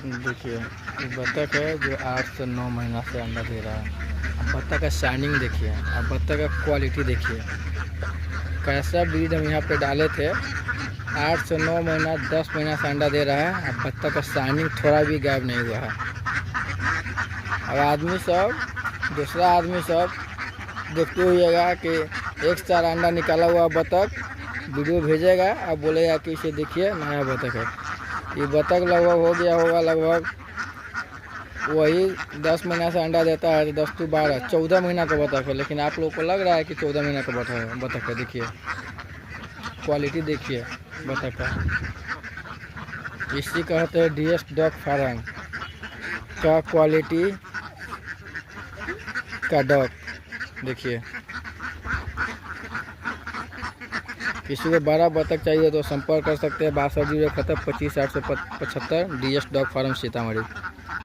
देखिए ये बतख है जो 8 से 9 महीना से अंडा दे रहा है। अब बतख का शाइनिंग देखिए, अब बतख का क्वालिटी देखिए, कैसा ब्रीड हम यहाँ पे डाले थे। 8 से 9 महीना 10 महीना से अंडा दे रहा है। अब बतख का शाइनिंग थोड़ा भी गायब नहीं हुआ है। अब आदमी सब, दूसरा आदमी सब देखते हुएगा कि एक स्टार अंडा निकाला हुआ बतख वीडियो भेजेगा और बोलेगा कि इसे देखिए नया बतख है। ये बतख लगभग हो गया होगा, लगभग वही 10 महीना से अंडा देता है, तो 10 to 12 14 महीना का बतख है। लेकिन आप लोग को लग रहा है कि 14 महीना का बतख है। देखिए क्वालिटी देखिए बतख का। इसी कहते हैं डीएस डॉग फार्म का क्वालिटी का डॉग। देखिए किसी को 12 बतख चाहिए तो संपर्क कर सकते हैं 62 0 25 875 डीएस डॉग फार्म सीतामढ़ी।